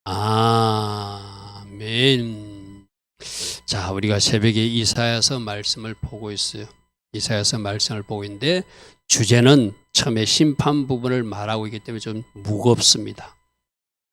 아멘. 자, 우리가 새벽에 이사야서 말씀을 보고 있어요. 이사야서 말씀을 보고 있는데 주제는 처음에 심판 부분을 말하고 있기 때문에 좀 무겁습니다.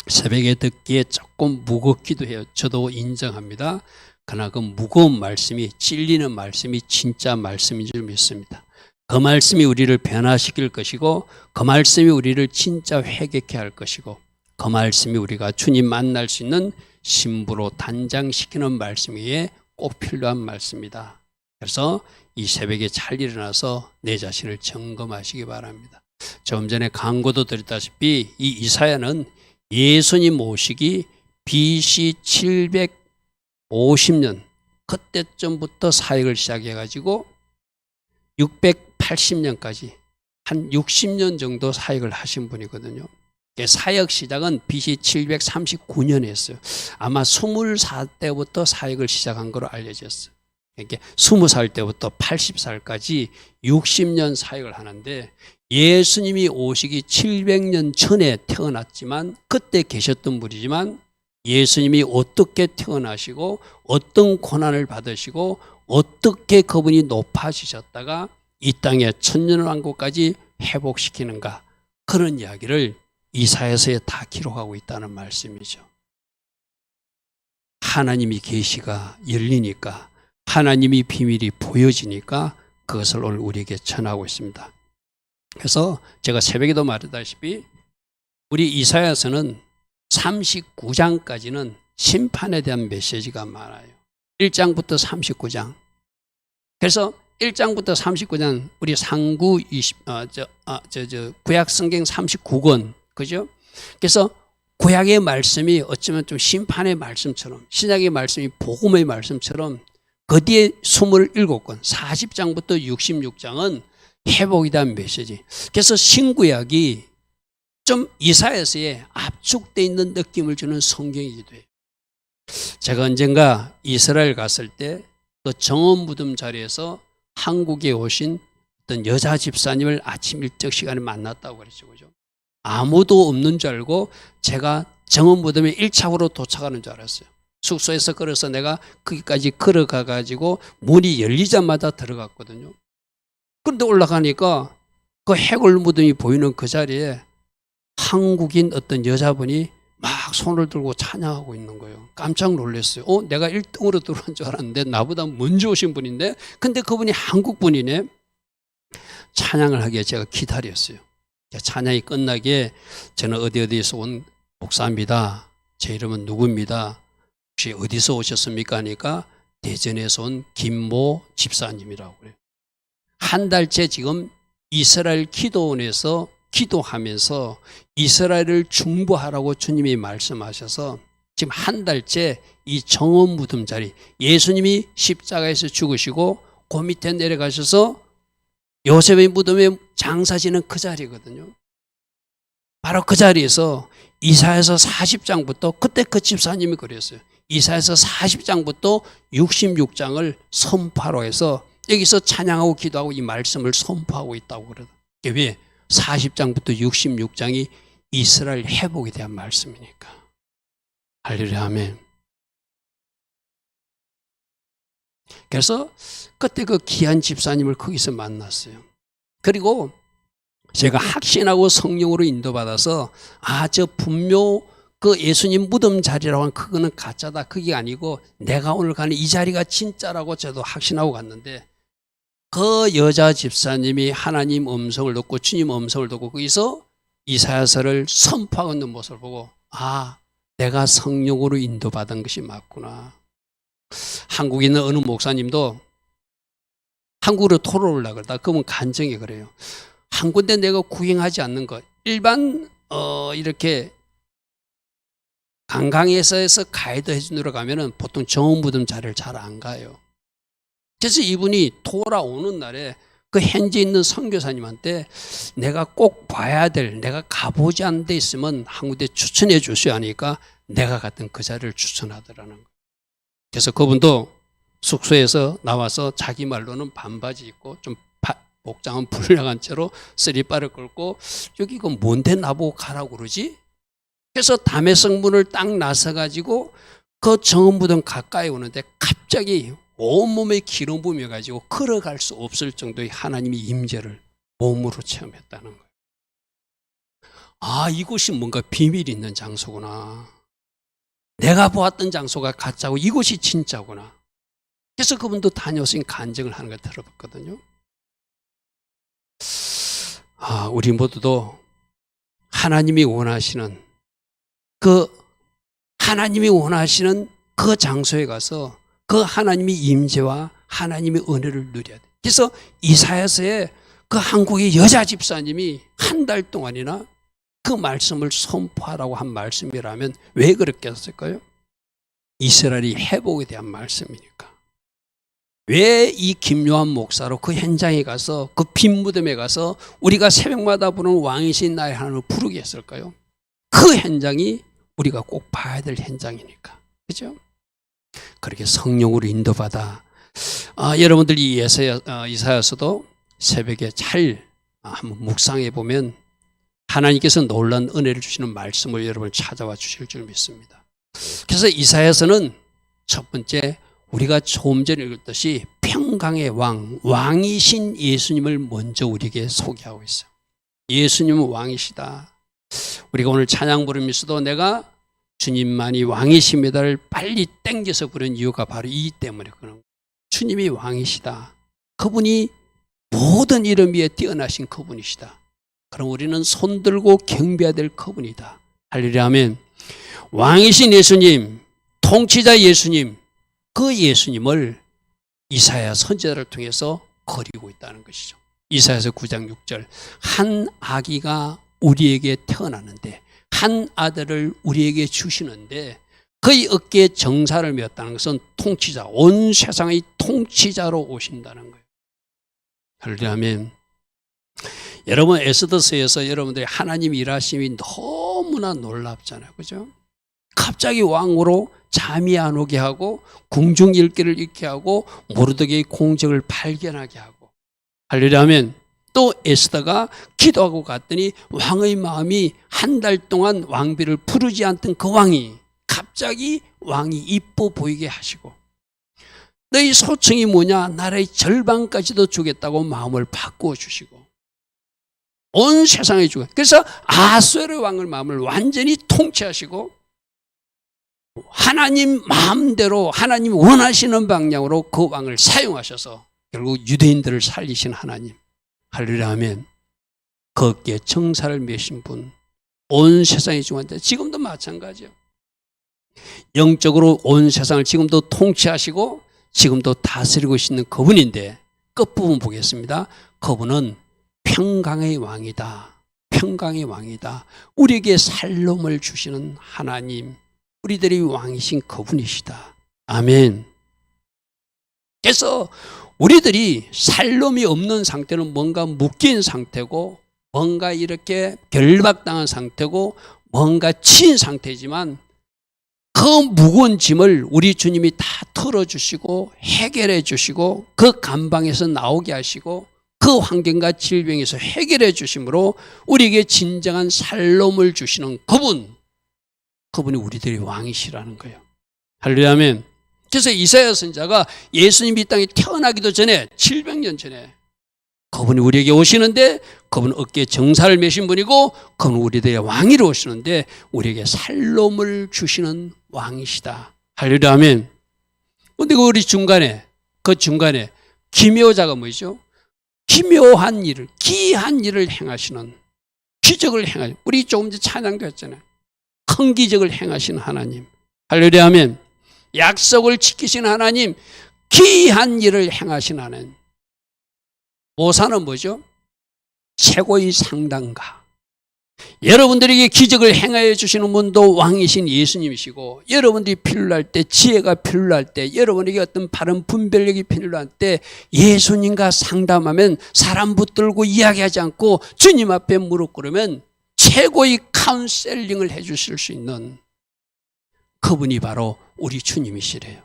새벽에 듣기에 조금 무겁기도 해요. 저도 인정합니다. 그러나 그 무거운 말씀이, 찔리는 말씀이 진짜 말씀인 줄 믿습니다. 그 말씀이 우리를 변화시킬 것이고, 그 말씀이 우리를 진짜 회개케 할 것이고, 그 말씀이 우리가 주님 만날 수 있는 신부로 단장시키는 말씀이기에 꼭 필요한 말씀이다. 그래서 이 새벽에 잘 일어나서 내 자신을 점검하시기 바랍니다. 조금 전에 광고도 드렸다시피 이 이사야는 예수님 오시기 BC 750년 그때쯤부터 사역을 시작해가지고 680년까지 한 60년 정도 사역을 하신 분이거든요. 사역 시작은 BC 739년에 했어요. 아마 20살 사역을 시작한 걸로 알려졌어요. 이렇게 20살 때부터 80살까지 60년 사역을 하는데 예수님이 오시기 700년 전에 태어났지만 그때 계셨던 분이지만 예수님이 어떻게 태어나시고 어떤 고난을 받으시고 어떻게 그분이 높아지셨다가 이 땅의 천년왕국까지 회복시키는가, 그런 이야기를 이사야서에 다 기록하고 있다는 말씀이죠. 하나님이 계시가 열리니까, 하나님이 비밀이 보여지니까 그것을 오늘 우리에게 전하고 있습니다. 그래서 제가 새벽에도 말했다시피 우리 이사야서는 39장까지는 심판에 대한 메시지가 많아요. 1장부터 39장. 그래서 1장부터 39장 우리 상구 구약 성경 39권, 그죠? 그래서 구약의 말씀이 어쩌면 좀 심판의 말씀처럼, 신약의 말씀이 복음의 말씀처럼 그 뒤에 27권, 40장부터 66장은 회복에 대한 메시지. 그래서 신구약이 좀 이사야서에 압축되어 있는 느낌을 주는 성경이기도 해요. 제가 언젠가 이스라엘 갔을 때 그 정원 무덤 자리에서 한국에 오신 어떤 여자 집사님을 아침 일찍 시간에 만났다고 그랬죠. 그죠? 아무도 없는 줄 알고 제가 정원 무덤에 1차로 도착하는 줄 알았어요. 숙소에서 걸어서 내가 거기까지 걸어가 가지고 문이 열리자마자 들어갔거든요. 그런데 올라가니까 그 해골 무덤이 보이는 그 자리에 한국인 어떤 여자분이 막 손을 들고 찬양하고 있는 거예요. 깜짝 놀랐어요. 내가 1등으로 들어온 줄 알았는데 나보다 먼저 오신 분인데, 근데 그분이 한국 분이네. 찬양을 하기에 제가 기다렸어요. 찬양이 끝나기에 저는 어디에서 온 목사입니다. 제 이름은 누구입니다. 혹시 어디서 오셨습니까? 하니까 대전에서 온 김모 집사님이라고 그래요. 한 달째 지금 이스라엘 기도원에서 기도하면서 이스라엘을 중보하라고 주님이 말씀하셔서 지금 한 달째 이 정원 무덤 자리, 예수님이 십자가에서 죽으시고 그 밑에 내려가셔서 요셉의 무덤에 장사지는 그 자리거든요. 바로 그 자리에서 이사야서 40장부터, 그때 그 집사님이 그랬어요. 이사야서 40장부터 66장을 선포하러 해서 여기서 찬양하고 기도하고 이 말씀을 선포하고 있다고 그러더라고요. 왜? 40장부터 66장이 이스라엘 회복에 대한 말씀이니까. 할렐루야, 아멘. 그래서 그때 그 귀한 집사님을 거기서 만났어요. 그리고 제가 확신하고 성령으로 인도받아서 저 분묘 그 예수님 무덤 자리라고 하는 그거는 가짜다, 그게 아니고 내가 오늘 가는 이 자리가 진짜라고 저도 확신하고 갔는데, 그 여자 집사님이 하나님 음성을 듣고 주님 음성을 듣고 거기서 이사야서를 선포하고 있는 모습을 보고 내가 성령으로 인도받은 것이 맞구나. 한국에 있는 어느 목사님도 한국으로 토론을 하거든. 그러면 간증이 그래요. 한 군데 내가 구경하지 않는 것, 일반 이렇게 관광에서 가이드 해주러 가면은 보통 정원무덤 자리를 잘 안 가요. 그래서 이분이 돌아오는 날에 그 현지에 있는 선교사님한테 내가 꼭 봐야 될, 내가 가보지 않은 데 있으면 한 군데 추천해 주셔야 하니까 내가 갔던 그 자리를 추천하더라는 거예요. 그래서 그분도 숙소에서 나와서 자기 말로는 반바지 입고 좀 복장은 불량한 채로 쓰리바를 걸고 여기 이거 뭔데 나보고 가라고 그러지? 그래서 담에석 문을 딱 나서가지고 그 정은무덤 가까이 오는데 갑자기 온몸에 기름 부으며가지고 걸어갈 수 없을 정도의 하나님의 임재를 몸으로 체험했다는 거예요. 아, 이곳이 뭔가 비밀이 있는 장소구나. 내가 보았던 장소가 가짜고 이곳이 진짜구나. 그래서 그분도 다녀오신 간증을 하는 걸 들어봤거든요. 아, 우리 모두도 하나님이 원하시는 그 장소에 가서 그 하나님의 임재와 하나님의 은혜를 누려야 돼. 그래서 이사야서에 그 한국의 여자 집사님이 한 달 동안이나 그 말씀을 선포하라고 한 말씀이라면 왜 그렇게 했을까요? 이스라엘이 회복에 대한 말씀이니까. 왜 이 김요한 목사로 그 현장에 가서 그 빈 무덤에 가서 우리가 새벽마다 부르는 왕이신 나의 하나님을 부르게 했을까요? 그 현장이 우리가 꼭 봐야 될 현장이니까. 그죠? 그렇게 성령으로 인도받아 여러분들이 이사야서도 새벽에 잘 한번 묵상해 보면 하나님께서 놀라운 은혜를 주시는 말씀을 여러분 찾아와 주실 줄 믿습니다. 그래서 이사야서는 첫 번째 우리가 조금 전에 읽었듯이 평강의 왕이신 예수님을 먼저 우리에게 소개하고 있어요. 예수님은 왕이시다. 우리가 오늘 찬양 부르면서도 내가 주님만이 왕이십니다를 빨리 땡겨서 부른 이유가 바로 이 때문에 그런 거예요. 주님이 왕이시다. 그분이 모든 이름 위에 뛰어나신 그분이시다. 그럼 우리는 손들고 경배해야 될 그분이다. 할렐루야 하면 왕이신 예수님, 통치자 예수님, 그 예수님을 이사야 선지자를 통해서 거리고 있다는 것이죠. 이사야서 9장 6절 한 아기가 우리에게 태어나는데 한 아들을 우리에게 주시는데 그의 어깨에 정사를 메었다는 것은 통치자, 온 세상의 통치자로 오신다는 거예요. 할렐루야 하면 여러분 에스더서에서 여러분들이 하나님 일하심이 너무나 놀랍잖아요. 그죠? 갑자기 왕으로 잠이 안 오게 하고 궁중 읽기를 읽게 하고 모르드게의 공적을 발견하게 하고 할렐루야 하면 또 에스더가 기도하고 갔더니 왕의 마음이 한 달 동안 왕비를 부르지 않던 그 왕이 갑자기 왕이 이뻐 보이게 하시고 너희 소청이 뭐냐? 나라의 절반까지도 주겠다고 마음을 바꾸어 주시고 온 세상에 주고 그래서 아수에르 왕의 마음을 완전히 통치하시고 하나님 마음대로 하나님 원하시는 방향으로 그 왕을 사용하셔서 결국 유대인들을 살리신 하나님 할렐루야 하면 거기에 정사를 메신 분 온 세상에 중한데 지금도 마찬가지예요. 영적으로 온 세상을 지금도 통치하시고 지금도 다스리고 계시는 그분인데 끝부분 보겠습니다. 그분은 평강의 왕이다. 평강의 왕이다. 우리에게 살롬을 주시는 하나님, 우리들의 왕이신 그분이시다. 아멘. 그래서 우리들이 살롬이 없는 상태는 뭔가 묶인 상태고 뭔가 이렇게 결박당한 상태고 뭔가 친 상태지만 그 무거운 짐을 우리 주님이 다 털어주시고 해결해 주시고 그 감방에서 나오게 하시고 그 환경과 질병에서 해결해 주심으로 우리에게 진정한 살롬을 주시는 그분이 우리들의 왕이시라는 거예요. 할렐루야 아멘. 그래서 이사야 선지자가 예수님이 이 땅에 태어나기도 전에 700년 전에 그분이 우리에게 오시는데 그분은 어깨에 정사를 메신 분이고 그분은 우리들의 왕이로 오시는데 우리에게 살롬을 주시는 왕이시다. 할렐루야 아멘. 그런데 우리 중간에 기묘자가 뭐죠? 기묘한 일을 기이한 일을 행하시는 기적을 행하시는 우리 조금 전에 찬양도 했잖아요. 큰 기적을 행하시는 하나님. 할렐루야 아멘. 약속을 지키신 하나님, 기이한 일을 행하신 하나님. 모사는 뭐죠? 최고의 상담가. 여러분들에게 기적을 행하여 주시는 분도 왕이신 예수님이시고 여러분들이 필요할 때 지혜가 필요할 때 여러분에게 어떤 바른 분별력이 필요할 때 예수님과 상담하면 사람 붙들고 이야기하지 않고 주님 앞에 무릎 꿇으면 최고의 카운셀링을 해 주실 수 있는 그분이 바로 우리 주님이시래요.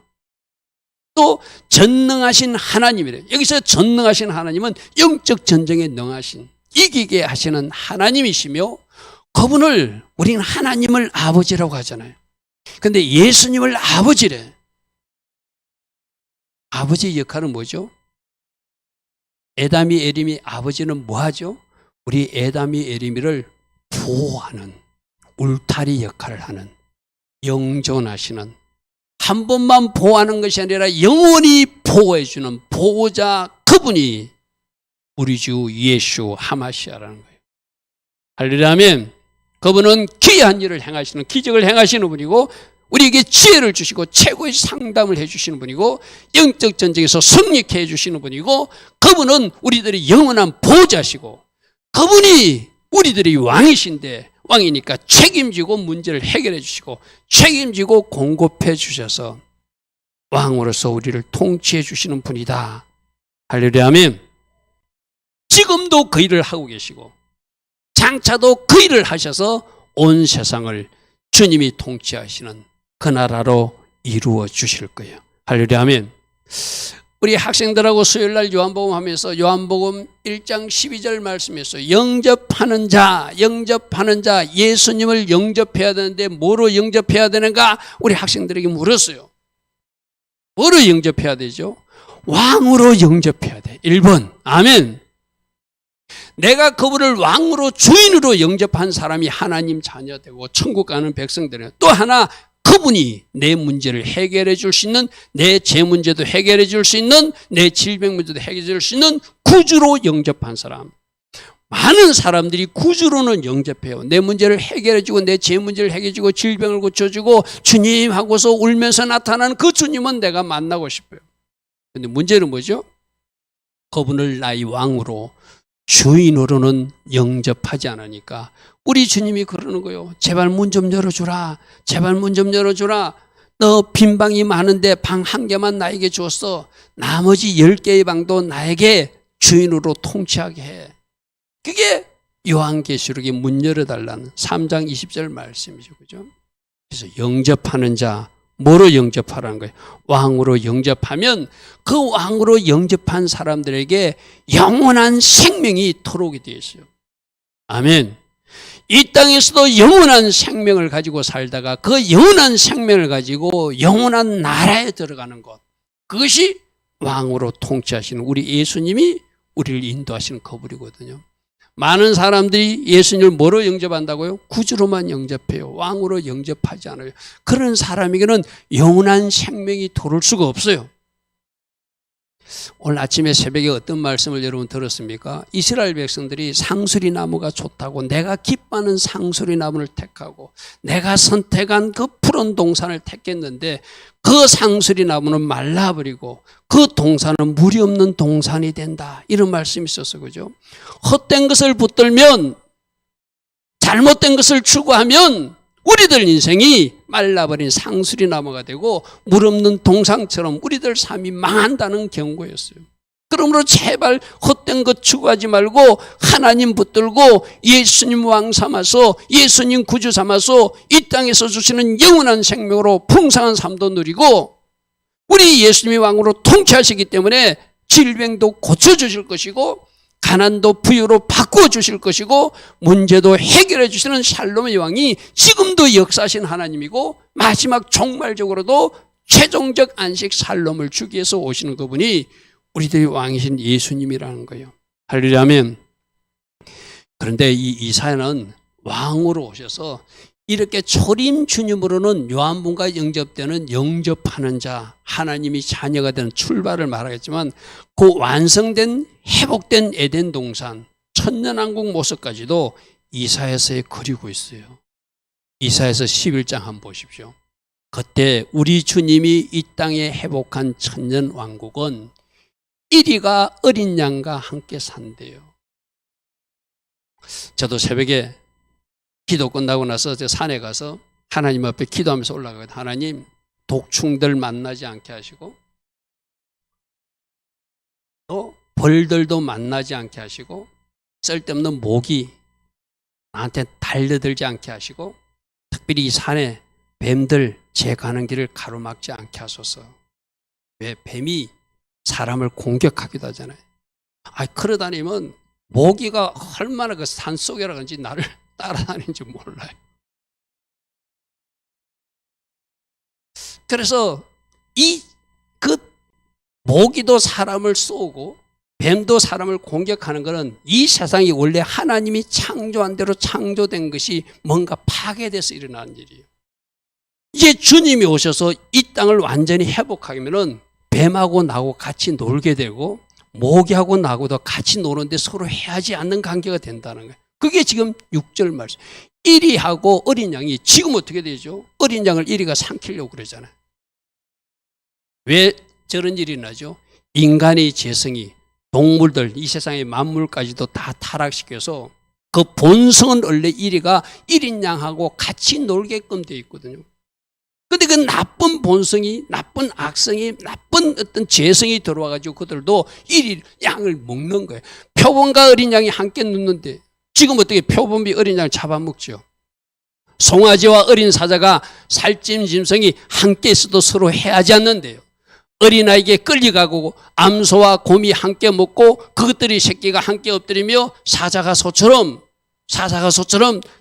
또 전능하신 하나님이래요. 여기서 전능하신 하나님은 영적 전쟁에 능하신 이기게 하시는 하나님이시며 그분을 우리는 하나님을 아버지라고 하잖아요. 근데 예수님을 아버지래. 아버지의 역할은 뭐죠? 에다미 에림이 아버지는 뭐 하죠? 우리 에다미 에림이를 보호하는, 울타리 역할을 하는, 영존하시는, 한 번만 보호하는 것이 아니라 영원히 보호해주는 보호자, 그분이 우리 주 예수 하마시아라는 거예요. 할렐루야 아멘. 그분은 귀한 일을 행하시는, 기적을 행하시는 분이고, 우리에게 지혜를 주시고 최고의 상담을 해주시는 분이고, 영적 전쟁에서 승리케 해주시는 분이고, 그분은 우리들의 영원한 보호자시고, 그분이 우리들의 왕이신데, 왕이니까 책임지고 문제를 해결해 주시고 책임지고 공급해 주셔서 왕으로서 우리를 통치해 주시는 분이다. 할렐루야 아멘. 지금도 그 일을 하고 계시고 장차도 그 일을 하셔서 온 세상을 주님이 통치하시는 그 나라로 이루어 주실 거예요. 할렐루야 아멘. 우리 학생들하고 수요일날 요한복음 하면서 요한복음 1장 12절 말씀에서 영접하는 자, 예수님을 영접해야 되는데 뭐로 영접해야 되는가? 우리 학생들에게 물었어요. 뭐로 영접해야 되죠? 왕으로 영접해야 돼. 1번. 아멘. 내가 그분을 왕으로, 주인으로 영접한 사람이 하나님 자녀되고 천국 가는 백성들이에요. 또 하나, 그분이 내 문제를 해결해 줄 수 있는, 내 재 문제도 해결해 줄 수 있는, 내 질병 문제도 해결해 줄 수 있는 구주로 영접한 사람. 많은 사람들이 구주로는 영접해요. 내 문제를 해결해 주고 내 재 문제를 해결해 주고 질병을 고쳐주고 주님 하고서 울면서 나타나는 그 주님은 내가 만나고 싶어요. 그런데 문제는 뭐죠? 그분을 나의 왕으로, 주인으로는 영접하지 않으니까 우리 주님이 그러는 거예요. 제발 문 좀 열어주라. 제발 문 좀 열어주라. 너 빈 방이 많은데 방 한 개만 나에게 주었어. 나머지 10개의 방도 나에게 주인으로 통치하게 해. 그게 요한계시록에 문 열어달라는 3장 20절 말씀이죠. 그죠? 그래서 영접하는 자, 뭐로 영접하라는 거예요? 왕으로 영접하면 그 왕으로 영접한 사람들에게 영원한 생명이 토록이 되어 있어요. 아멘. 이 땅에서도 영원한 생명을 가지고 살다가 그 영원한 생명을 가지고 영원한 나라에 들어가는 것, 그것이 왕으로 통치하시는 우리 예수님이 우리를 인도하시는 그분이거든요. 많은 사람들이 예수님을 뭐로 영접한다고요? 구주로만 영접해요. 왕으로 영접하지 않아요. 그런 사람에게는 영원한 생명이 도를 수가 없어요. 오늘 아침에 새벽에 어떤 말씀을 여러분 들었습니까? 이스라엘 백성들이 상수리 나무가 좋다고, 내가 기뻐하는 상수리 나무를 택하고 내가 선택한 그 푸른 동산을 택했는데 그 상수리 나무는 말라버리고 그 동산은 물이 없는 동산이 된다. 이런 말씀이 있었어요. 그죠? 헛된 것을 붙들면, 잘못된 것을 추구하면 우리들 인생이 말라버린 상수리 나무가 되고 물 없는 동상처럼 우리들 삶이 망한다는 경고였어요. 그러므로 제발 헛된 것 추구하지 말고 하나님 붙들고 예수님 왕 삼아서, 예수님 구주 삼아서 이 땅에서 주시는 영원한 생명으로 풍성한 삶도 누리고, 우리 예수님이 왕으로 통치하시기 때문에 질병도 고쳐주실 것이고 가난도 부유로 바꾸어 주실 것이고 문제도 해결해 주시는 샬롬의 왕이 지금도 역사하신 하나님이고, 마지막 종말적으로도 최종적 안식 샬롬을 주기 위해서 오시는 그분이 우리들의 왕이신 예수님이라는 거예요. 할렐루야 아멘. 그런데 이 이사야는 왕으로 오셔서 이렇게 초림 주님으로는 요한복음과 영접되는 영접하는 자, 하나님이 자녀가 되는 출발을 말하겠지만 그 완성된 회복된 에덴 동산, 천년왕국 모습까지도 이사야서에 그리고 있어요. 이사야서 11장 한번 보십시오. 그때 우리 주님이 이 땅에 회복한 천년왕국은 이리가 어린 양과 함께 산대요. 저도 새벽에 기도 끝나고 나서 저 산에 가서 하나님 앞에 기도하면서 올라가거든요. 하나님, 독충들 만나지 않게 하시고 또 벌들도 만나지 않게 하시고 쓸데없는 모기 나한테 달려들지 않게 하시고, 특별히 이 산에 뱀들 제 가는 길을 가로막지 않게 하소서. 왜? 뱀이 사람을 공격하기도 하잖아요. 그러다니면 모기가 얼마나 그 산속이라 그런지 나를 따라다니는지 몰라요. 그래서 그 모기도 사람을 쏘고 뱀도 사람을 공격하는 것은 이 세상이 원래 하나님이 창조한 대로 창조된 것이 뭔가 파괴돼서 일어나는 일이에요. 이제 주님이 오셔서 이 땅을 완전히 회복하면은 뱀하고 나하고 같이 놀게 되고 모기하고 나하고도 같이 노는데 서로 해하지 않는 관계가 된다는 거예요. 그게 지금 6절 말씀. 이리하고 어린 양이 지금 어떻게 되죠? 어린 양을 이리가 삼키려고 그러잖아요. 왜 저런 일이 나죠? 인간의 재성이 동물들, 이 세상의 만물까지도 다 타락시켜서 그 본성은 원래 이리가 1인 양하고 같이 놀게끔 되어 있거든요. 근데 그 나쁜 본성이, 나쁜 악성이, 나쁜 어떤 재성이 들어와가지고 그들도 1인 양을 먹는 거예요. 표범과 어린 양이 함께 눕는데 지금 어떻게 표범이 어린 양을 잡아먹죠? 송아지와 어린 사자가 살찐 짐승이 함께 있어도 서로 해하지 않는데요. 어린아이에게 끌려가고 암소와 곰이 함께 먹고 그것들이 새끼가 함께 엎드리며 사자가 소처럼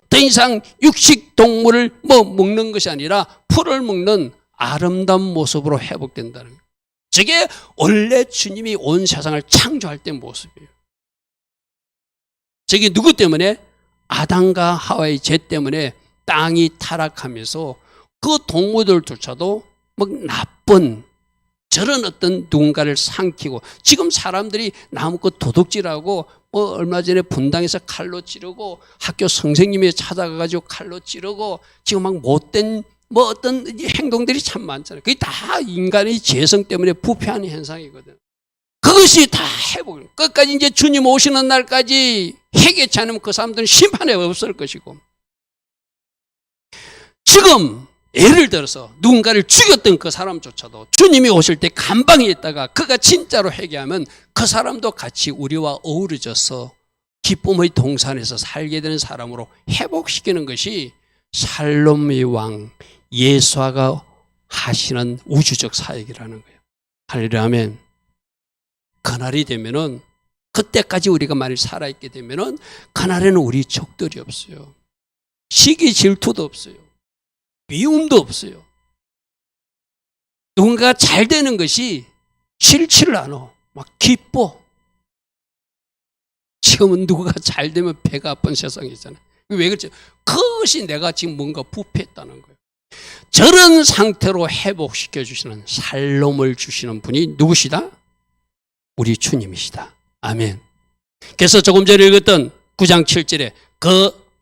더 이상 육식 동물을 먹는 것이 아니라 풀을 먹는 아름다운 모습으로 회복된다는 거예요. 저게 원래 주님이 온 세상을 창조할 때 모습이에요. 저게 누구 때문에? 아담과 하와의 죄 때문에 땅이 타락하면서 그 동물들조차도 나쁜 저런 어떤 누군가를 삼키고 지금 사람들이 나무꽃 도둑질하고 얼마 전에 분당에서 칼로 찌르고 학교 선생님이 찾아가가지고 칼로 찌르고 지금 막 못된 어떤 행동들이 참 많잖아요. 그게 다 인간의 재성 때문에 부패하는 현상이거든. 그것이 다 회복. 끝까지 이제 주님 오시는 날까지 회개치 않으면 그 사람들은 심판에 없을 것이고. 지금 예를 들어서 누군가를 죽였던 그 사람조차도 주님이 오실 때 감방에 있다가 그가 진짜로 회개하면 그 사람도 같이 우리와 어우러져서 기쁨의 동산에서 살게 되는 사람으로 회복시키는 것이 살롬의 왕 예수아가 하시는 우주적 사역이라는 거예요. 할렐루야 아멘. 그날이 되면은 그때까지 우리가 만일 살아있게 되면은 그날에는 우리 적들이 없어요. 시기 질투도 없어요. 미움도 없어요. 누군가가 잘 되는 것이 싫지를 않아. 막 기뻐. 지금은 누가 잘 되면 배가 아픈 세상이잖아요. 왜 그렇지? 그것이 내가 지금 뭔가 부패했다는 거예요. 저런 상태로 회복시켜 주시는 살롬을 주시는 분이 누구시다? 우리 주님이시다. 아멘. 그래서 조금 전에 읽었던 9장 7절에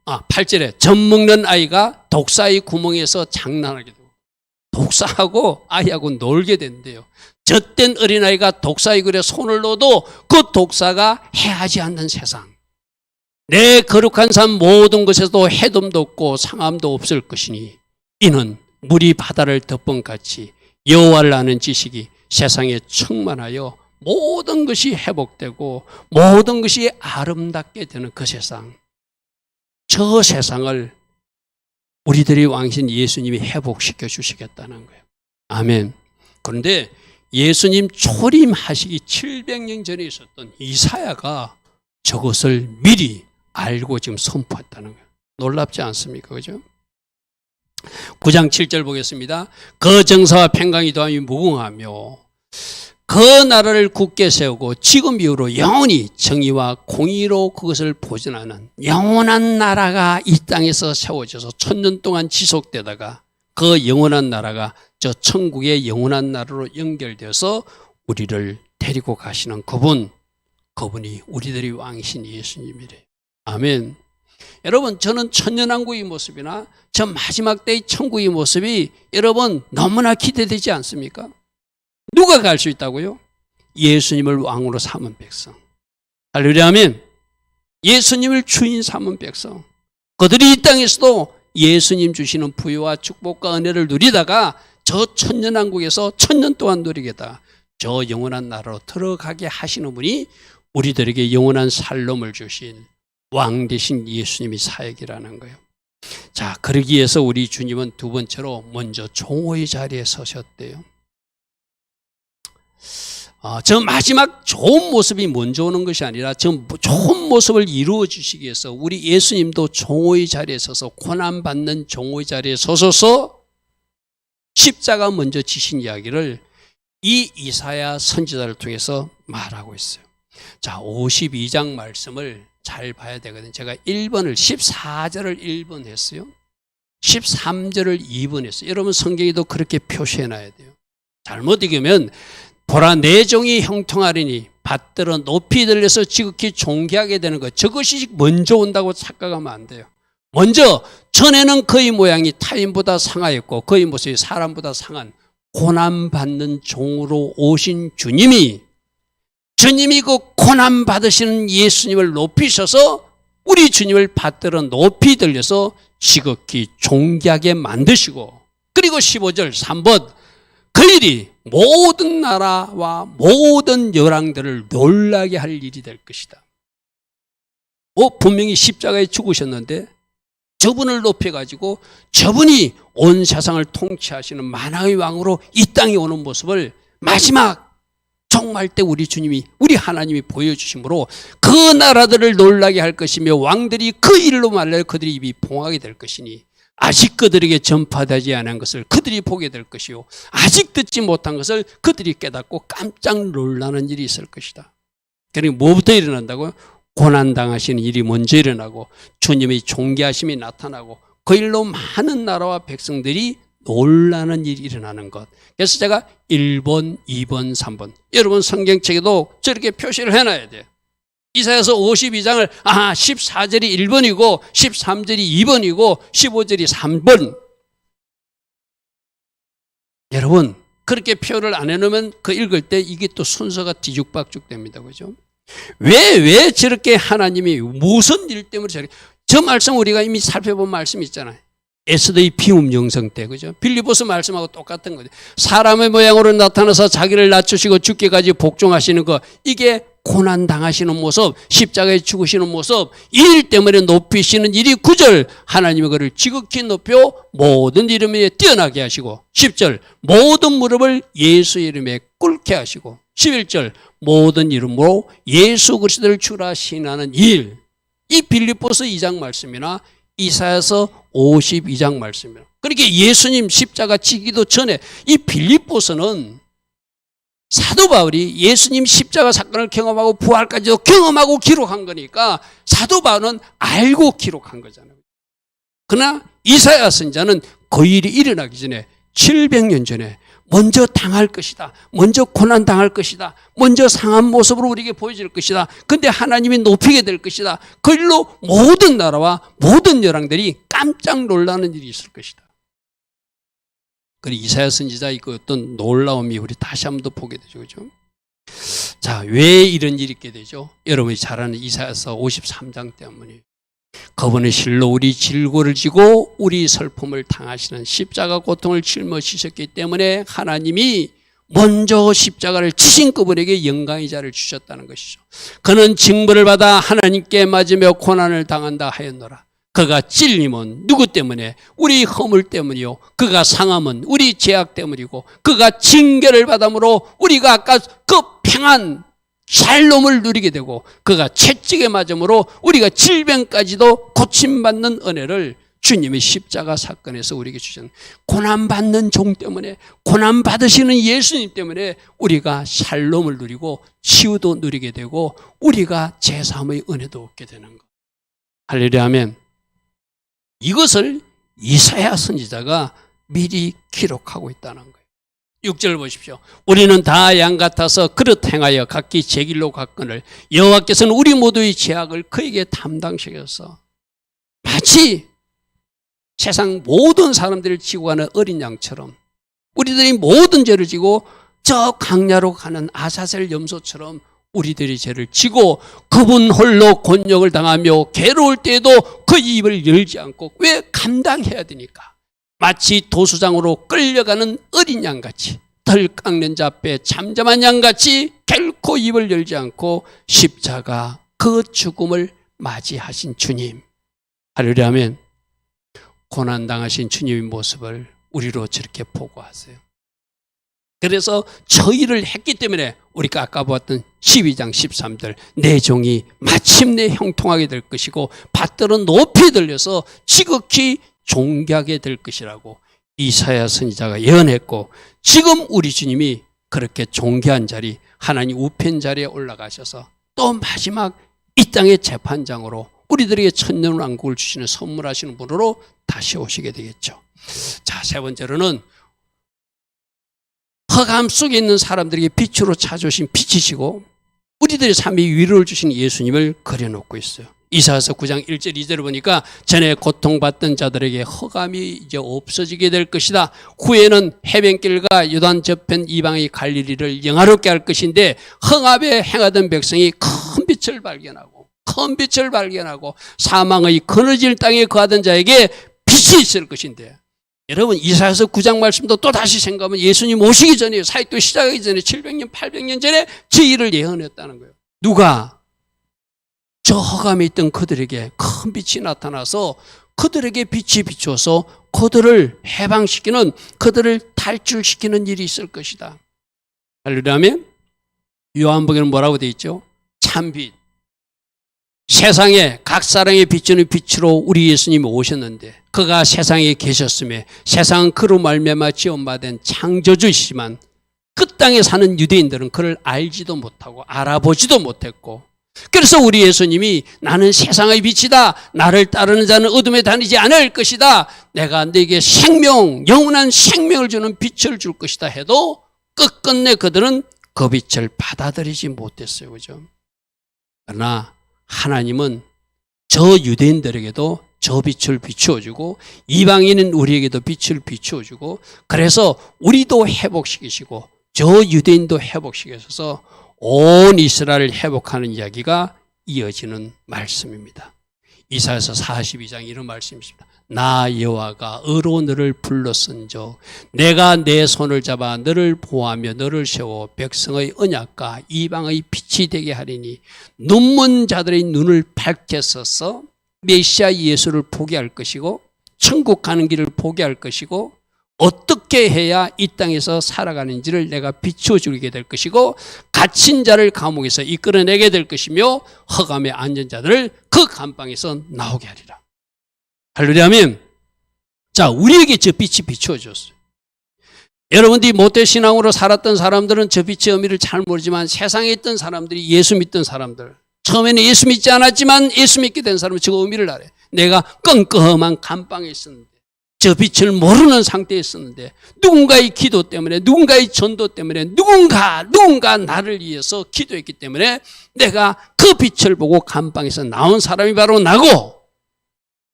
8절에 젖 먹는 아이가 독사의 구멍에서 장난하게 되고 독사하고 아이하고 놀게 된대요. 젖된 어린아이가 독사의 굴에 손을 넣어도 그 독사가 해하지 않는 세상. 내 거룩한 삶 모든 것에도 해돔도 없고 상함도 없을 것이니 이는 물이 바다를 덮은같이 여호와를 아는 지식이 세상에 충만하여 모든 것이 회복되고 모든 것이 아름답게 되는 그 세상. 저 세상을 우리들의 왕신 예수님이 회복시켜 주시겠다는 거예요. 아멘. 그런데 예수님 초림하시기 700년 전에 있었던 이사야가 저것을 미리 알고 지금 선포했다는 거예요. 놀랍지 않습니까? 그죠? 9장 7절 보겠습니다. 그 정사와 평강이 더함이 무궁하며 그 나라를 굳게 세우고 지금 이후로 영원히 정의와 공의로 그것을 보존하는 영원한 나라가 이 땅에서 세워져서 1000년 동안 지속되다가 그 영원한 나라가 저 천국의 영원한 나라로 연결되어서 우리를 데리고 가시는 그분이 우리들의 왕이신 예수님이래요. 아멘. 여러분, 저는 천년왕국의 모습이나 저 마지막 때의 천국의 모습이 여러분 너무나 기대되지 않습니까? 누가 갈 수 있다고요? 예수님을 왕으로 삼은 백성. 할렐루야 아멘. 예수님을 주인 삼은 백성. 그들이 이 땅에서도 예수님 주시는 부유와 축복과 은혜를 누리다가 저 천년왕국에서 1000년 동안 누리겠다. 저 영원한 나라로 들어가게 하시는 분이 우리들에게 영원한 살롬을 주신 왕 되신 예수님이 사역이라는 거예요. 자, 그러기 위해서 우리 주님은 두 번째로 먼저 종호의 자리에 서셨대요. 저 마지막 좋은 모습이 먼저 오는 것이 아니라 저 좋은 모습을 이루어 주시기 위해서 우리 예수님도 종의 자리에 서서 고난받는 종의 자리에 서셔서 십자가 먼저 지신 이야기를 이 이사야 선지자를 통해서 말하고 있어요. 자, 52장 말씀을 잘 봐야 되거든요. 제가 1번을 14절을 1번 했어요. 13절을 2번 했어요. 여러분 성경에도 그렇게 표시해 놔야 돼요. 잘못 읽으면 보라 내 종이 형통하리니 받들어 높이 들려서 지극히 존귀하게 되는 것, 저것이 먼저 온다고 착각하면 안 돼요. 먼저 전에는 그의 모양이 타인보다 상하였고 그의 모습이 사람보다 상한 고난받는 종으로 오신 주님이 그 고난받으시는 예수님을 높이셔서 우리 주님을 받들어 높이 들려서 지극히 존귀하게 만드시고, 그리고 15절 3번 그 일이 모든 나라와 모든 열왕들을 놀라게 할 일이 될 것이다. 분명히 십자가에 죽으셨는데 저분을 높여가지고 저분이 온 세상을 통치하시는 만왕의 왕으로 이 땅에 오는 모습을 마지막 종말 때 우리 주님이, 우리 하나님이 보여주심으로 그 나라들을 놀라게 할 것이며 왕들이 그 일로 말하여 그들이 입이 봉하게 될 것이니 아직 그들에게 전파되지 않은 것을 그들이 보게 될 것이요 아직 듣지 못한 것을 그들이 깨닫고 깜짝 놀라는 일이 있을 것이다. 그러니까 뭐부터 일어난다고요? 고난당하시는 일이 먼저 일어나고 주님의 존귀하심이 나타나고 그 일로 많은 나라와 백성들이 놀라는 일이 일어나는 것. 그래서 제가 1번, 2번, 3번 여러분 성경책에도 저렇게 표시를 해놔야 돼요. 이사야서 52장을 14절이 1번이고 13절이 2번이고 15절이 3번. 여러분 그렇게 표를 안 해놓으면 그 읽을 때 이게 또 순서가 뒤죽박죽 됩니다. 그죠? 왜 저렇게 하나님이 무슨 일 때문에 저 말씀 우리가 이미 살펴본 말씀이 있잖아요. 에스더의 피움 영성 때, 그죠? 빌립보서 말씀하고 똑같은 거죠. 사람의 모양으로 나타나서 자기를 낮추시고 죽기까지 복종하시는 거, 이게 고난 당하시는 모습, 십자가에 죽으시는 모습, 이 일 때문에 높이시는 일이 9절 하나님의 그를 지극히 높여 모든 이름에 뛰어나게 하시고 10절 모든 무릎을 예수 이름에 꿇게 하시고 11절 모든 이름으로 예수 그리스도를 주라 시인하는 일. 이 빌립보서 2장 말씀이나 이사야서 52장 말씀이에요. 그렇게 예수님 십자가 지기도 전에 이 빌립보서는 사도 바울이 예수님 십자가 사건을 경험하고 부활까지도 경험하고 기록한 거니까 사도 바울은 알고 기록한 거잖아요. 그러나 이사야 선지자는 그 일이 일어나기 전에 700년 전에 먼저 당할 것이다. 먼저 고난 당할 것이다. 먼저 상한 모습으로 우리에게 보여질 것이다. 근데 하나님이 높이게 될 것이다. 그 일로 모든 나라와 모든 열왕들이 깜짝 놀라는 일이 있을 것이다. 그리고 이사야 선지자의 그 어떤 놀라움이 우리 다시 한번 더 보게 되죠. 그죠? 자, 왜 이런 일이 있게 되죠? 여러분이 잘 아는 이사야서 53장 때문이에요. 그분의 실로 우리 질고를 지고 우리 슬픔을 당하시는 십자가 고통을 짊어지셨기 때문에 하나님이 먼저 십자가를 지신 그분에게 영광의 자를 주셨다는 것이죠. 그는 징벌을 받아 하나님께 맞으며 고난을 당한다 하였노라. 그가 찔림은 누구 때문에? 우리 허물 때문이요. 그가 상함은 우리 죄악 때문이고 그가 징계를 받음으로 우리가 아까 그 평안 샬롬을 누리게 되고 그가 채찍에 맞음으로 우리가 질병까지도 고침받는 은혜를 주님의 십자가 사건에서 우리에게 주신 고난받는 종 때문에 고난받으시는 예수님 때문에 우리가 샬롬을 누리고 치유도 누리게 되고 우리가 제사함의 은혜도 얻게 되는 것. 할렐루야 아멘. 이것을 이사야 선지자가 미리 기록하고 있다는 거예요. 6절 보십시오. 우리는 다 양 같아서 그릇 행하여 각기 제 길로 갔거늘 여호와께서는 우리 모두의 죄악을 그에게 담당시켜서 마치 세상 모든 사람들을 지고 가는 어린 양처럼 우리들이 모든 죄를 지고 저 강야로 가는 아사셀 염소처럼 우리들이 죄를 지고 그분 홀로 곤욕을 당하며 괴로울 때에도 그 입을 열지 않고 왜 감당해야 되니까 마치 도수장으로 끌려가는 어린 양같이 덜 깎는 자 앞에 잠잠한 양같이 결코 입을 열지 않고 십자가 그 죽음을 맞이하신 주님. 할렐루야 아멘. 고난당하신 주님의 모습을 우리로 저렇게 보고하세요. 그래서 저희를 했기 때문에 우리가 아까 보았던 12장 13절 내 종이 마침내 형통하게 될 것이고 밭들은 높이 들려서 지극히 존귀하게 될 것이라고 이사야 선지자가 예언했고, 지금 우리 주님이 그렇게 존귀한 자리, 하나님 우편 자리에 올라가셔서 또 마지막 이 땅의 재판장으로 우리들에게 천년왕국을 주시는 선물하시는 분으로 다시 오시게 되겠죠. 자, 세 번째로는 흑암 속에 있는 사람들에게 빛으로 찾아오신 빛이시고 우리들의 삶에 위로를 주신 예수님을 그려놓고 있어요. 이사야서 9장 1절 2절을 보니까 전에 고통받던 자들에게 흑암이 이제 없어지게 될 것이다. 후에는 해변길과 요단 저편 이방의 갈릴리를 영화롭게 할 것인데 흑암에 행하던 백성이 큰 빛을 발견하고 사망의 그늘질 땅에 거하던 자에게 빛이 있을 것인데, 여러분 이사야서 9장 말씀도 또 다시 생각하면 예수님 오시기 전에, 사역도 시작하기 전에 700년 800년 전에 저 일을 예언했다는 거예요. 누가? 저 흑암에 있던 그들에게 큰 빛이 나타나서 그들에게 빛이 비추어서 그들을 해방시키는, 그들을 탈출시키는 일이 있을 것이다. 그러려면 요한복음에는 뭐라고 되어 있죠? 참빛. 세상에 각 사람의 비추는 빛으로 우리 예수님이 오셨는데 그가 세상에 계셨음에 세상은 그로 말미암아 지원받은 창조주이시지만 그 땅에 사는 유대인들은 그를 알지도 못하고 알아보지도 못했고, 그래서 우리 예수님이 나는 세상의 빛이다, 나를 따르는 자는 어둠에 다니지 않을 것이다, 내가 너에게 생명, 영원한 생명을 주는 빛을 줄 것이다 해도 끝끝내 그들은 그 빛을 받아들이지 못했어요. 그죠? 그러나 하나님은 저 유대인들에게도 저 빛을 비추어주고 이방인은 우리에게도 빛을 비추어주고, 그래서 우리도 회복시키시고 저 유대인도 회복시키셔서 온 이스라엘을 회복하는 이야기가 이어지는 말씀입니다. 이사야서 42장 이런 말씀이 있습니다. 나 여호와가 어로 너를 불렀은즉 내가 내 손을 잡아 너를 보호하며 너를 세워 백성의 언약과 이방의 빛이 되게 하리니 눈먼 자들의 눈을 밝게 써서 메시아 예수를 보게 할 것이고 천국 가는 길을 보게 할 것이고 어떻게 해야 이 땅에서 살아가는지를 내가 비춰주게 될 것이고 갇힌 자를 감옥에서 이끌어내게 될 것이며 흑암에 앉은 자들을 그 감방에서 나오게 하리라. 할렐루야 아멘. 자, 우리에게 저 빛이 비추어졌어요. 여러분들이 모태신앙으로 살았던 사람들은 저 빛의 의미를 잘 모르지만 세상에 있던 사람들이, 예수 믿던 사람들, 처음에는 예수 믿지 않았지만 예수 믿게 된 사람은 저 의미를 알아요. 내가 껌껌한 감방에 있었는데, 저 빛을 모르는 상태에 있었는데 누군가의 기도 때문에, 누군가의 전도 때문에, 누군가 나를 위해서 기도했기 때문에 내가 그 빛을 보고 감방에서 나온 사람이 바로 나고,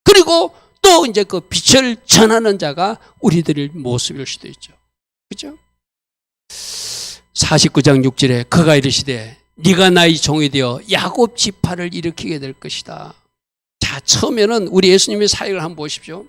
그리고 또 이제 그 빛을 전하는 자가 우리들의 모습일 수도 있죠. 그렇죠? 49장 6절에 그가 이르시되 네가 나의 종이 되어 야곱 지파를 일으키게 될 것이다. 자, 처음에는 우리 예수님의 사역을 한번 보십시오.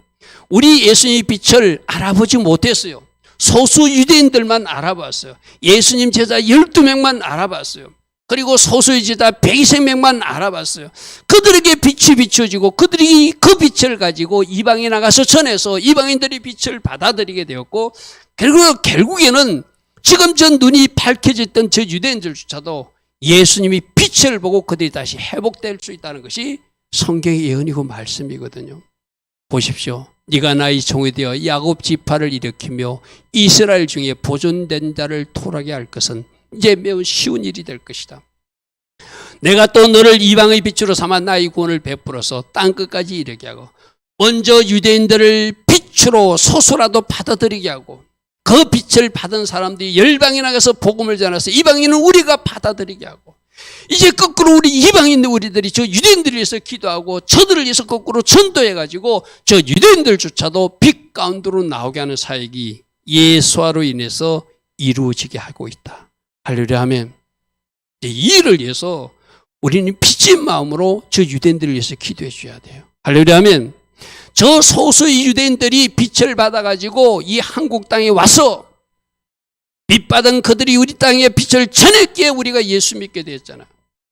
우리 예수님의 빛을 알아보지 못했어요. 소수 유대인들만 알아봤어요. 예수님 제자 12명만 알아봤어요. 그리고 소수의 제자 120명만 알아봤어요. 그들에게 빛이 비춰지고 그들이 그 빛을 가지고 이방에 나가서 전해서 이방인들이 빛을 받아들이게 되었고, 그리고 결국에는 지금 전 눈이 밝혀졌던 저 유대인들조차도 예수님이 빛을 보고 그들이 다시 회복될 수 있다는 것이 성경의 예언이고 말씀이거든요. 보십시오. 네가 나의 종이 되어 야곱 지파를 일으키며 이스라엘 중에 보존된 자를 토하게 할 것은 이제 매우 쉬운 일이 될 것이다. 내가 또 너를 이방의 빛으로 삼아 나의 구원을 베풀어서 땅끝까지 이르게 하고, 먼저 유대인들을 빛으로 소수라도 받아들이게 하고, 그 빛을 받은 사람들이 열방에 나가서 복음을 전해서 이방인은 우리가 받아들이게 하고, 이제 거꾸로 우리 이방인 우리들이 저 유대인들을 위해서 기도하고 저들을 위해서 거꾸로 전도해가지고 저 유대인들조차도 빛 가운데로 나오게 하는 사역이 예수와로 인해서 이루어지게 하고 있다. 할렐루야 하면 이 일을 위해서 우리는 빚진 마음으로 저 유대인들을 위해서 기도해 줘야 돼요. 할렐루야 하면 저 소수의 유대인들이 빛을 받아가지고 이 한국 땅에 와서 빛받은 그들이 우리 땅에 빛을 전했기에 우리가 예수 믿게 되었잖아.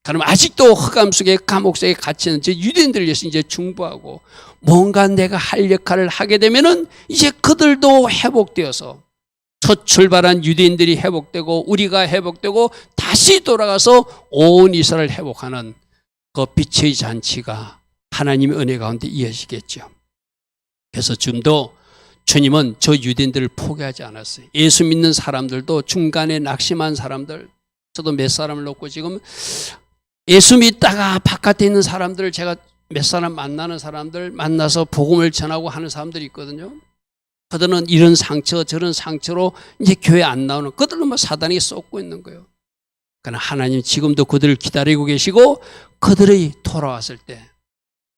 그럼 아직도 흑암 속에 감옥 속에 갇히는 저 유대인들을 위해서 이제 중보하고 뭔가 내가 할 역할을 하게 되면은 이제 그들도 회복되어서 첫 출발한 유대인들이 회복되고 우리가 회복되고 다시 돌아가서 온 이스라엘을 회복하는 그 빛의 잔치가 하나님의 은혜 가운데 이어지겠죠. 그래서 지금도 주님은 저 유대인들을 포기하지 않았어요. 예수 믿는 사람들도 중간에 낙심한 사람들, 저도 몇 사람을 놓고 지금 예수 믿다가 바깥에 있는 사람들을 제가 몇 사람 만나는 사람들 만나서 복음을 전하고 하는 사람들이 있거든요. 그들은 이런 상처 저런 상처로 이제 교회 안 나오는, 그들은 뭐 사단이 쏟고 있는 거예요. 그러나 하나님 지금도 그들을 기다리고 계시고 그들이 돌아왔을 때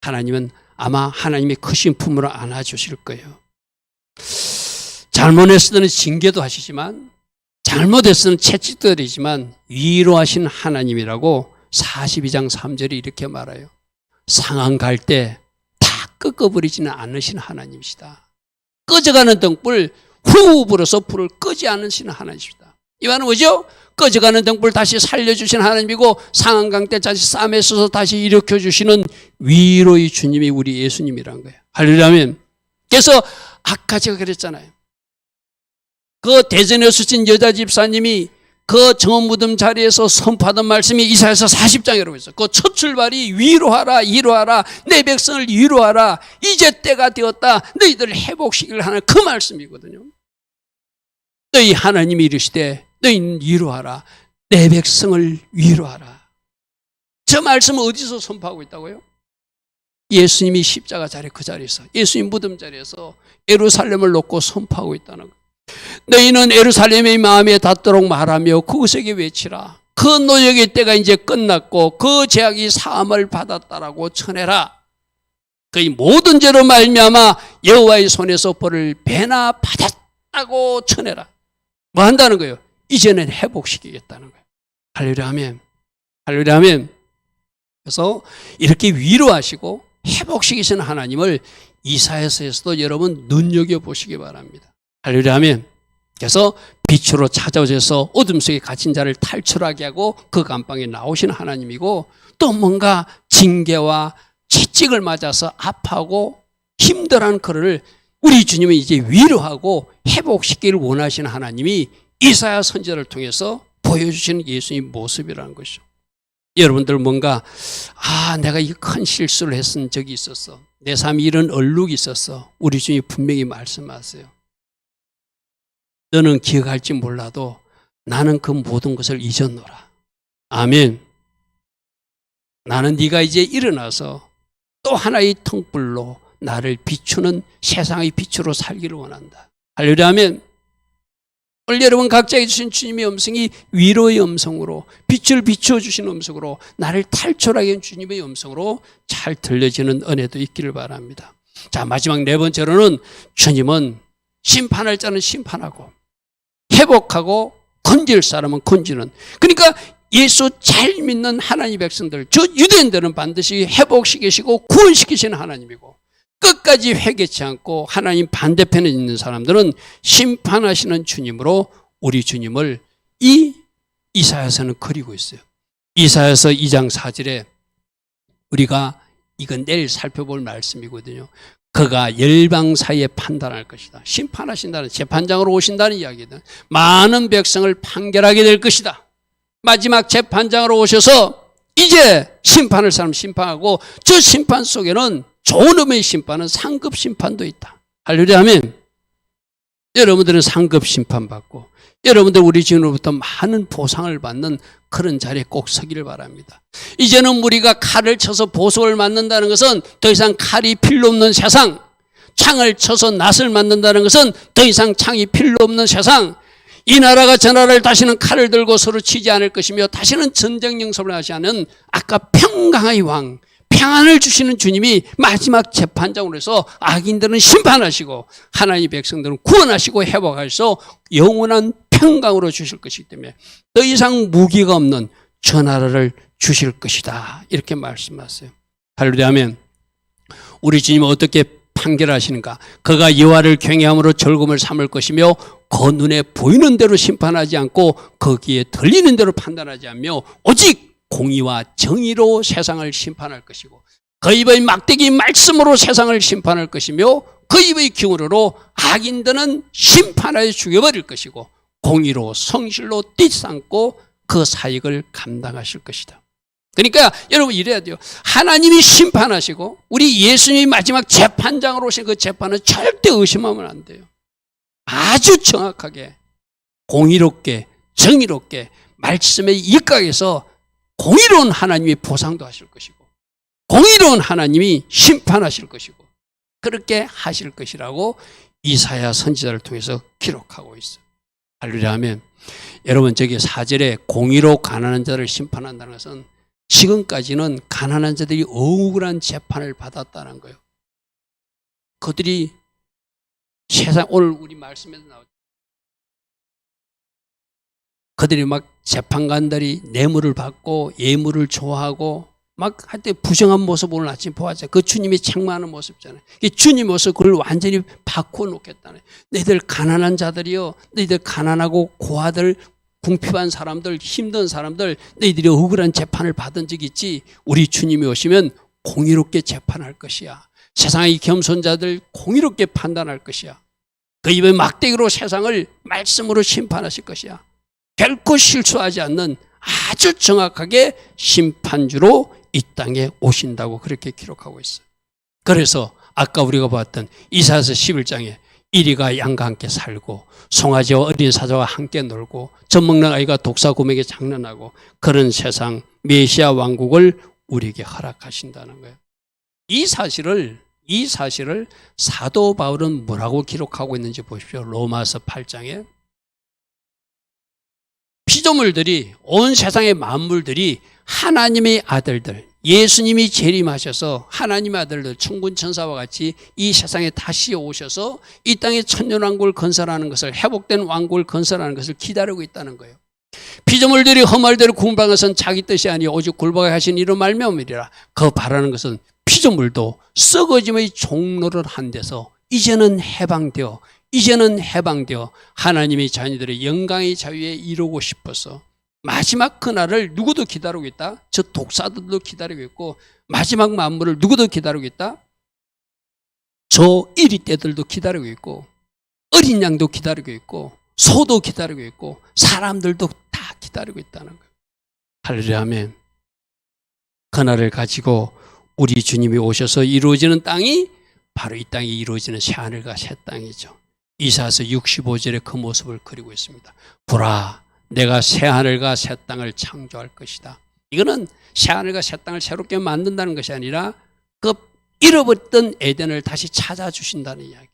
하나님은 아마 하나님의 크신 품으로 안아주실 거예요. 잘못했을 때는 징계도 하시지만 잘못했을 때는 채찍도 드리지만 위로하신 하나님이라고 42장 3절이 이렇게 말해요. 상한 갈 때 다 끄꺼버리지는 않으신 하나님이시다. 꺼져가는 등불 후 불어서 불을 끄지 않으시는 하나님이시다. 이 말은 뭐죠? 꺼져가는 등불 다시 살려주신 하나님이고 상한 강 때 다시 쌈에 써서 다시 일으켜주시는 위로의 주님이 우리 예수님이란 거예요. 할렐루야. 그래서 아까 제가 그랬잖아요. 그 대전에 오신 여자 집사님이 그 정언무덤 자리에서 선포하던 말씀이 이사야서 40장이라고 했어요. 그 첫 출발이 위로하라 위로하라 내 백성을 위로하라 이제 때가 되었다 너희들을 회복시키려 하는 그 말씀이거든요. 너희 하나님이 이르시되 너희는 위로하라 내 백성을 위로하라. 저 말씀을 어디서 선포하고 있다고요? 예수님이 십자가 자리 그 자리에서 예수님 무덤 자리에서 예루살렘을 놓고 선포하고 있다는 거예요. 너희는 예루살렘의 마음에 닿도록 말하며 그곳에게 외치라. 그 노역의 때가 이제 끝났고 그 죄악이 사함을 받았다라고 전해라. 그의 모든 죄로 말미암아 여호와의 손에서 벌을 배나 받았다고 전해라. 뭐 한다는 거예요? 이제는 회복시키겠다는 거예요. 할렐루야 아멘. 할렐루야 아멘. 그래서 이렇게 위로하시고 회복시키시는 하나님을 이사야서에서도 여러분 눈여겨보시기 바랍니다. 할렐루야 아멘. 그래서 빛으로 찾아오셔서 어둠 속에 갇힌 자를 탈출하게 하고 그 감방에 나오신 하나님이고 또 뭔가 징계와 채찍을 맞아서 아파하고 힘들어하는 그를 우리 주님은 이제 위로하고 회복시키기를 원하시는 하나님이 이사야 선지자를 통해서 보여주시는 예수님 모습이라는 것이죠. 여러분들 뭔가 내가 이 큰 실수를 했은 적이 있었어. 내 삶에 이런 얼룩이 있었어. 우리 주님이 분명히 말씀하세요. 너는 기억할지 몰라도 나는 그 모든 것을 잊었노라. 아멘. 나는 네가 이제 일어나서 또 하나의 등불로 나를 비추는 세상의 빛으로 살기를 원한다. 할렐루야 아멘. 오늘 여러분 각자에게 주신 주님의 음성이 위로의 음성으로 빛을 비춰주신 음성으로 나를 탈출하게 한 주님의 음성으로 잘 들려지는 은혜도 있기를 바랍니다. 자, 마지막 네 번째로는 주님은 심판할 자는 심판하고 회복하고 건질 사람은 건지는, 그러니까 예수 잘 믿는 하나님 백성들, 저 유대인들은 반드시 회복시키시고 구원시키시는 하나님이고 끝까지 회개치 않고 하나님 반대편에 있는 사람들은 심판하시는 주님으로 우리 주님을 이 이사야서는 그리고 있어요. 이사야서 2장 4절에 우리가 이건 내일 살펴볼 말씀이거든요. 그가 열방 사이에 판단할 것이다. 심판하신다는, 재판장으로 오신다는 이야기든 많은 백성을 판결하게 될 것이다. 마지막 재판장으로 오셔서 이제 심판할 사람 심판하고 저 심판 속에는 좋은 의미의 심판은 상급 심판도 있다. 할렐루야 아멘. 여러분들은 상급 심판받고 여러분들 우리 주님으로부터 많은 보상을 받는 그런 자리에 꼭 서기를 바랍니다. 이제는 우리가 칼을 쳐서 보석을 맞는다는 것은 더 이상 칼이 필요 없는 세상, 창을 쳐서 낫을 만든다는 것은 더 이상 창이 필요 없는 세상, 이 나라가 저 나라를 다시는 칼을 들고 서로 치지 않을 것이며 다시는 전쟁 영섭을 하지 않은 아까 평강의 왕, 평안을 주시는 주님이 마지막 재판장으로 해서 악인들은 심판하시고 하나님의 백성들은 구원하시고 회복하셔서 영원한 평강으로 주실 것이기 때문에 더 이상 무기가 없는 저 나라를 주실 것이다. 이렇게 말씀하세요. 할렐루야 아멘. 우리 주님은 어떻게 판결하시는가? 그가 여호와를 경외함으로 즐거움을 삼을 것이며 그 눈에 보이는 대로 심판하지 않고 거기에 들리는 대로 판단하지 않으며 오직 공의와 정의로 세상을 심판할 것이고 그 입의 막대기 말씀으로 세상을 심판할 것이며 그 입의 기운으로 악인들은 심판하여 죽여버릴 것이고 공의로 성실로 띠삼고 그 사역을 감당하실 것이다. 그러니까 여러분 이래야 돼요. 하나님이 심판하시고 우리 예수님이 마지막 재판장으로 오신 그 재판은 절대 의심하면 안 돼요. 아주 정확하게 공의롭게 정의롭게 말씀에 입각해서 공의로운 하나님이 보상도 하실 것이고 공의로운 하나님이 심판하실 것이고 그렇게 하실 것이라고 이사야 선지자를 통해서 기록하고 있어요. 할렐루야 하면 여러분 저기 4절에 공의로 가난한 자를 심판한다는 것은 지금까지는 가난한 자들이 억울한 재판을 받았다는 거예요. 그들이 세상 오늘 우리 말씀에도 나오죠. 그들이 막 재판관들이 뇌물을 받고 예물을 좋아하고 막 할 때 부정한 모습 오늘 아침 보았잖아요. 그 주님이 책망하는 모습이잖아요. 주님 모습 그걸 완전히 바꾸어 놓겠다네. 너희들 가난한 자들이요, 너희들 가난하고 고아들, 궁핍한 사람들, 힘든 사람들, 너희들이 억울한 재판을 받은 적이 있지. 우리 주님이 오시면 공의롭게 재판할 것이야. 세상의 겸손자들 공의롭게 판단할 것이야. 그 입의 막대기로 세상을 말씀으로 심판하실 것이야. 결코 실수하지 않는 아주 정확하게 심판주로 이 땅에 오신다고 그렇게 기록하고 있어요. 그래서 아까 우리가 봤던 이사야서 11장에 이리가 양과 함께 살고 송아지와 어린 사자와 함께 놀고 젖먹는 아이가 독사곰에게 장난하고 그런 세상 메시아 왕국을 우리에게 허락하신다는 거예요. 이 사실을 사도 바울은 뭐라고 기록하고 있는지 보십시오. 로마서 8장에 피조물들이 온 세상의 만물들이 하나님의 아들들 예수님이 재림하셔서 하나님의 아들들 천군천사와 같이 이 세상에 다시 오셔서 이 땅에 천년왕국을 건설하는 것을 회복된 왕국을 건설하는 것을 기다리고 있다는 거예요. 피조물들이 험할대로 구원받은 것은 자기 뜻이 아니요 오직 굴복하게 하신 이로 말미암으리라. 그 바라는 것은 피조물도 썩어짐의 종로를 한 데서 이제는 해방되어 하나님의 자녀들의 영광의 자유에 이루고 싶어서 마지막 그날을 누구도 기다리고 있다. 저 독사들도 기다리고 있고 마지막 만물을 누구도 기다리고 있다. 저 이리떼들도 기다리고 있고 어린 양도 기다리고 있고 소도 기다리고 있고 사람들도 다 기다리고 있다는 거예요. 할렐루야 아멘. 그날을 가지고 우리 주님이 오셔서 이루어지는 땅이 바로 이 땅이 이루어지는 새하늘과 새 땅이죠. 이사야서 65절에 그 모습을 그리고 있습니다. 보라 내가 새하늘과 새 땅을 창조할 것이다. 이거는 새하늘과 새 땅을 새롭게 만든다는 것이 아니라 그 잃어버렸던 에덴을 다시 찾아주신다는 이야기.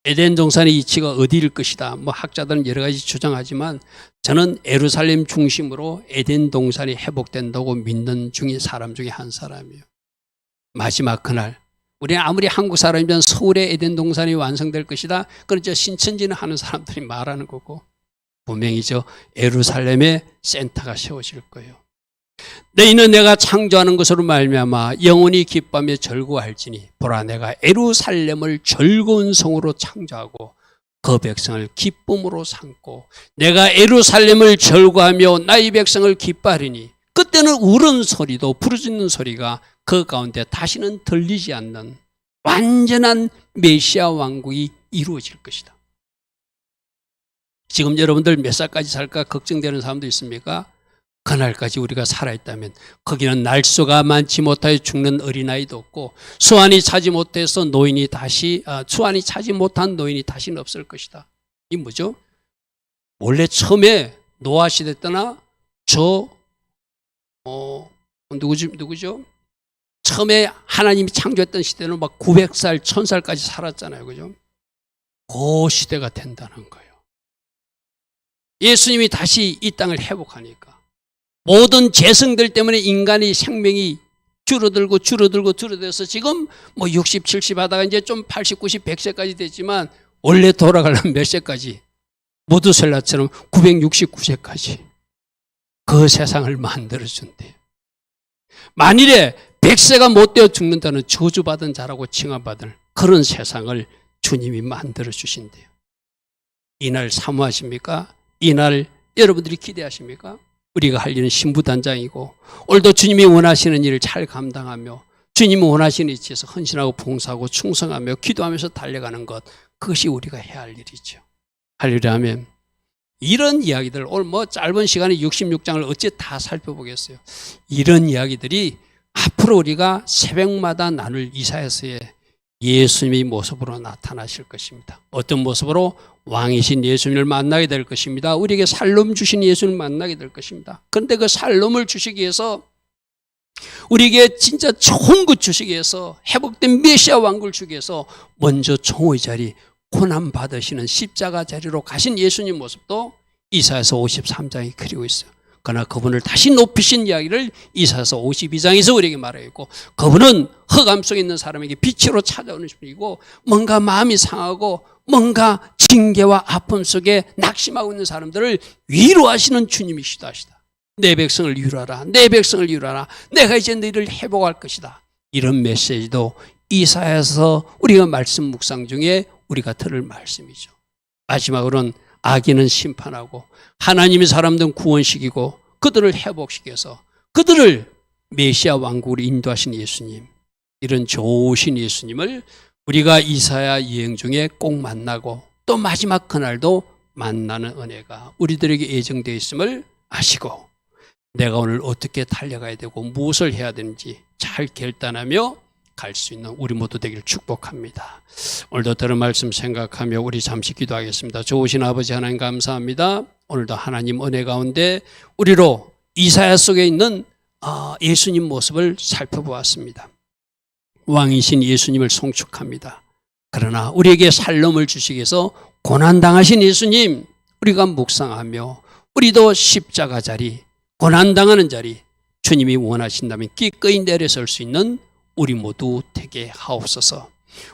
에덴 동산의 이치가 어디일 것이다. 학자들은 여러 가지 주장하지만 저는 예루살렘 중심으로 에덴 동산이 회복된다고 믿는 사람 중에 한 사람이에요. 마지막 그날 우리는 아무리 한국 사람이면 서울의 에덴 동산이 완성될 것이다. 그건 신천지는 하는 사람들이 말하는 거고 분명히 예루살렘에 센터가 세워질 거예요. 너희는 내가 창조하는 것으로 말미암아 영원히 기뻐하며 즐거워할지니 보라 내가 예루살렘을 즐거운 성으로 창조하고 그 백성을 기쁨으로 삼고 내가 예루살렘을 즐거워하며 나의 백성을 기뻐하리니 그때는 울은 소리도 부르짖는 소리가 그 가운데 다시는 들리지 않는 완전한 메시아 왕국이 이루어질 것이다. 지금 여러분들 몇 살까지 살까 걱정되는 사람도 있습니까? 그날까지 우리가 살아있다면 거기는 날수가 많지 못하여 죽는 어린아이도 없고 수완이 차지 못해서 수완이 차지 못한 노인이 다시는 없을 것이다. 이 뭐죠? 원래 처음에 노아 시대 때나 누구죠? 처음에 하나님이 창조했던 시대는 막 900살, 1000살까지 살았잖아요. 그죠? 그 시대가 된다는 거예요. 예수님이 다시 이 땅을 회복하니까 모든 재성들 때문에 인간의 생명이 줄어들어서 지금 60, 70 하다가 이제 좀 80, 90, 100세까지 됐지만 원래 돌아가려면 몇 세까지? 모두셀라처럼 969세까지 그 세상을 만들어준대요. 만일에 100세가 못 되어 죽는다는 저주받은 자라고 칭함받을 그런 세상을 주님이 만들어 주신대요. 이날 사모하십니까? 이날 여러분들이 기대하십니까? 우리가 할 일은 신부단장이고 오늘도 주님이 원하시는 일을 잘 감당하며 주님이 원하시는 위치에서 헌신하고 봉사하고 충성하며 기도하면서 달려가는 것, 그것이 우리가 해야 할 일이죠. 할렐루야 하면 이런 이야기들, 오늘 뭐 짧은 시간에 66장을 어째 다 살펴보겠어요. 이런 이야기들이 앞으로 우리가 새벽마다 나눌 이사야서의 예수님의 모습으로 나타나실 것입니다. 어떤 모습으로? 왕이신 예수님을 만나게 될 것입니다. 우리에게 살롬 주신 예수님을 만나게 될 것입니다. 그런데 그 살롬을 주시기 위해서, 우리에게 진짜 좋은 것 주시기 위해서, 회복된 메시아 왕국을 주기 위해서 먼저 총의 자리, 고난 받으시는 십자가 자리로 가신 예수님 모습도 이사야서 53장이 그리고 있어요. 그러나 그분을 다시 높이신 이야기를 이사야서 52장에서 우리에게 말하고 있고, 그분은 흑암 속에 있는 사람에게 빛으로 찾아오는 분이고, 뭔가 마음이 상하고 뭔가 징계와 아픔 속에 낙심하고 있는 사람들을 위로하시는 주님이시다 하시다. 내 백성을 위로하라, 내 백성을 위로하라, 내가 이제 너희를 회복할 것이다. 이런 메시지도 이사야서 우리가 말씀 묵상 중에 우리가 들을 말씀이죠. 마지막으로는 악인은 심판하고 하나님의 사람들은 구원시키고 그들을 회복시켜서 그들을 메시아 왕국으로 인도하신 예수님, 이런 좋으신 예수님을 우리가 이사야 여행 중에 꼭 만나고 또 마지막 그날도 만나는 은혜가 우리들에게 예정되어 있음을 아시고, 내가 오늘 어떻게 달려가야 되고 무엇을 해야 되는지 잘 결단하며 갈 수 있는 우리 모두 되기를 축복합니다. 오늘도 들은 말씀 생각하며 우리 잠시 기도하겠습니다. 좋으신 아버지 하나님 감사합니다. 오늘도 하나님 은혜 가운데 우리로 이사야 속에 있는 예수님 모습을 살펴보았습니다. 왕이신 예수님을 송축합니다. 그러나 우리에게 살롬을 주시기 위해서 고난당하신 예수님, 우리가 묵상하며 우리도 십자가 자리, 고난당하는 자리, 주님이 원하신다면 기꺼이 내려설 수 있는 우리 모두 되게 하옵소서.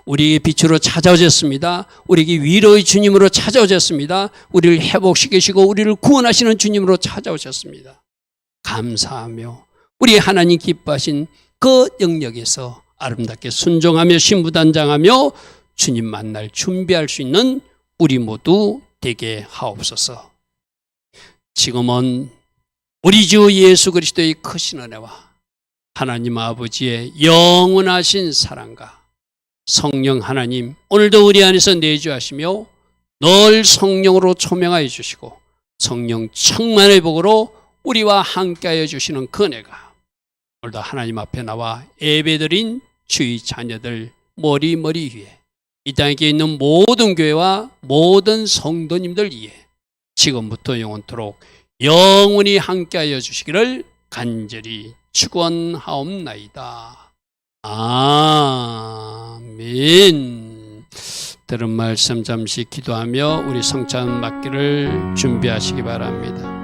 우리에게 빛으로 찾아오셨습니다. 우리에게 위로의 주님으로 찾아오셨습니다. 우리를 회복시키시고 우리를 구원하시는 주님으로 찾아오셨습니다. 감사하며 우리 하나님 기뻐하신 그 영역에서 아름답게 순종하며 신부단장하며 주님 만날 준비할 수 있는 우리 모두 되게 하옵소서. 지금은 우리 주 예수 그리스도의 크신 은혜와 하나님 아버지의 영원하신 사랑과 성령 하나님, 오늘도 우리 안에서 내주하시며 늘 성령으로 초명하여 주시고 성령 충만의 복으로 우리와 함께하여 주시는 그 은혜가 오늘도 하나님 앞에 나와 예배드린 주의 자녀들 머리 위에, 이 땅에 있는 모든 교회와 모든 성도님들 위에 지금부터 영원토록 영원히 함께하여 주시기를 간절히 축원하옵나이다. 아멘. 들은 말씀 잠시 기도하며 우리 성찬 맡기를 준비하시기 바랍니다.